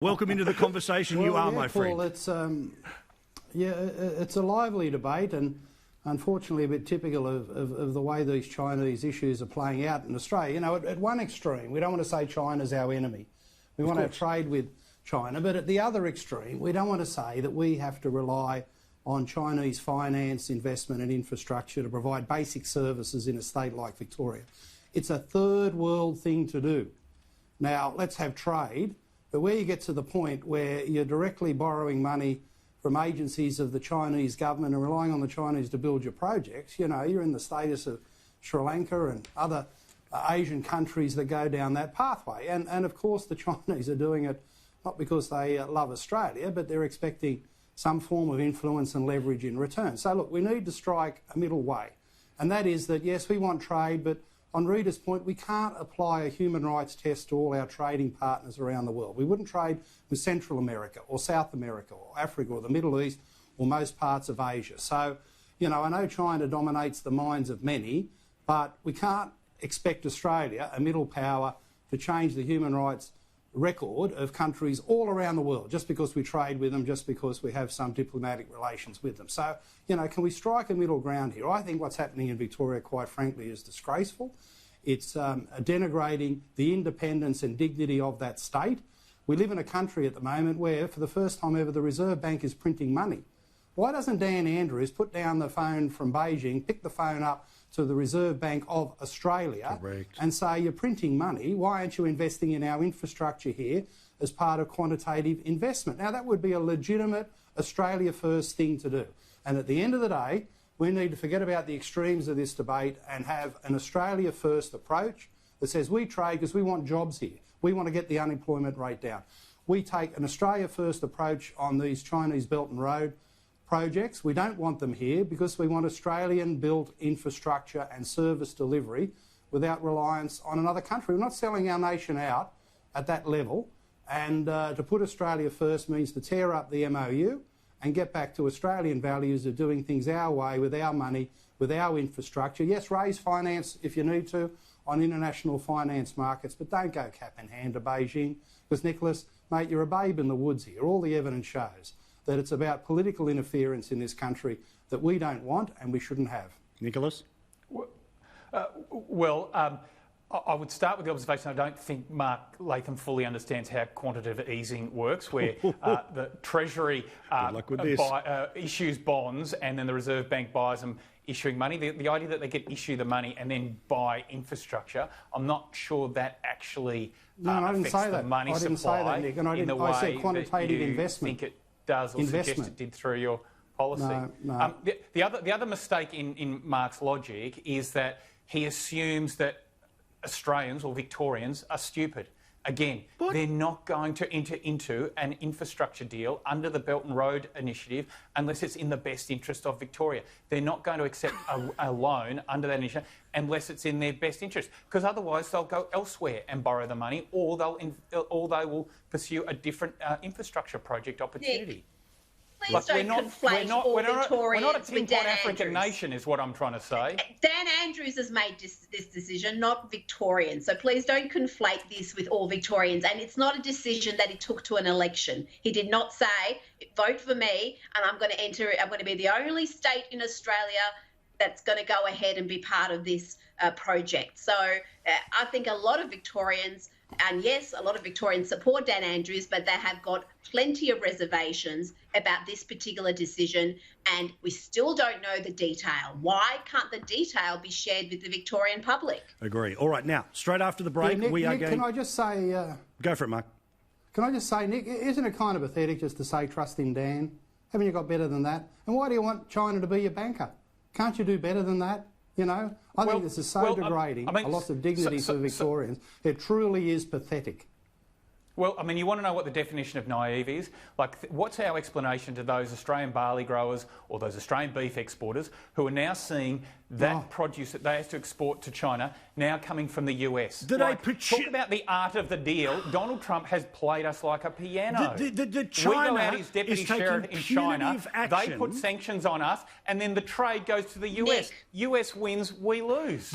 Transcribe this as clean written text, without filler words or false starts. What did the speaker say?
Welcome into the conversation. Well, you are, yeah, my friend. Paul, it's a lively debate, and unfortunately a bit typical of the way these Chinese issues are playing out in Australia. You know, at one extreme, we don't want to say China's our enemy. We want to trade with China, but at the other extreme, we don't want to say that we have to rely on Chinese finance, investment and infrastructure to provide basic services in a state like Victoria. It's a third world thing to do. Now, let's have trade, but where you get to the point where you're directly borrowing money from agencies of the Chinese government and relying on the Chinese to build your projects, you know, you're in the status of Sri Lanka and other Asian countries that go down that pathway. And of course the Chinese are doing it not because they love Australia, but they're expecting some form of influence and leverage in return. So look, we need to strike a middle way. And that is that, yes, we want trade, but on Rita's point, we can't apply a human rights test to all our trading partners around the world. We wouldn't trade with Central America or South America or Africa or the Middle East or most parts of Asia. So, you know, I know China dominates the minds of many, but we can't expect Australia, a middle power, to change the human rights record of countries all around the world just because we trade with them, just because we have some diplomatic relations with them. So, you know, can we strike a middle ground here? I think what's happening in Victoria, quite frankly, is disgraceful. It's denigrating the independence and dignity of that state. We live in a country at the moment where, for the first time ever, the Reserve Bank is printing money. Why doesn't Dan Andrews put down the phone from Beijing, pick the phone up to the Reserve Bank of Australia and say, you're printing money, why aren't you investing in our infrastructure here as part of quantitative investment? Now, that would be a legitimate Australia first thing to do. And at the end of the day, we need to forget about the extremes of this debate and have an Australia first approach that says we trade because we want jobs here. We want to get the unemployment rate down. We take an Australia first approach on these Chinese Belt and Road projects. We don't want them here because we want Australian-built infrastructure and service delivery without reliance on another country. We're not selling our nation out at that level, and to put Australia first means to tear up the MOU and get back to Australian values of doing things our way, with our money, with our infrastructure. Yes, raise finance if you need to on international finance markets, but don't go cap in hand to Beijing because, Nicholas, mate, you're a babe in the woods here. All the evidence shows that it's about political interference in this country that we don't want and we shouldn't have. Nicholas? I would start with the observation I don't think Mark Latham fully understands how quantitative easing works, where the Treasury issues bonds and then the Reserve Bank buys them issuing money. The idea that they get issue the money and then buy infrastructure, I'm not sure that actually affects the money supply. I didn't say that, Nick, and I said quantitative investment. Think it does, or suggest it did through your policy. No. The other mistake in Mark's logic is that he assumes that Australians or Victorians are stupid. Again, they're not going to enter into an infrastructure deal under the Belt and Road Initiative unless it's in the best interest of Victoria. They're not going to accept a loan under that initiative unless it's in their best interest, because otherwise they'll go elsewhere and borrow the money, or they will pursue a different infrastructure project opportunity. Please don't conflate all Victorians we're not a pinpoint African Andrews. nation, is what I'm trying to say. Dan Andrews has made this decision, not Victorians. So please don't conflate this with all Victorians. And it's not a decision that he took to an election. He did not say, vote for me, and I'm going to be the only state in Australia that's going to go ahead and be part of this project. So I think a lot of Victorians, and yes, a lot of Victorians support Dan Andrews, but they have got plenty of reservations about this particular decision, and we still don't know the detail. Why can't the detail be shared with the Victorian public? Agree. All right, now, straight after the break, Nick, we are Nick, going... Can I just say... Go for it, Mark. Can I just say, Nick, isn't it kind of pathetic just to say trust in Dan? Haven't you got better than that? And why do you want China to be your banker? Can't you do better than that? You know, I think this is so degrading, a loss of dignity for Victorians. It truly is pathetic. Well, I mean, you want to know what the definition of naive is? Like, what's our explanation to those Australian barley growers or those Australian beef exporters who are now seeing that produce that they have to export to China now coming from the US? Talk about the art of the deal. Donald Trump has played us like a piano. China we go out his deputy sheriff in China, action. they put sanctions on us, and then the trade goes to the US. Nick. US wins, we lose.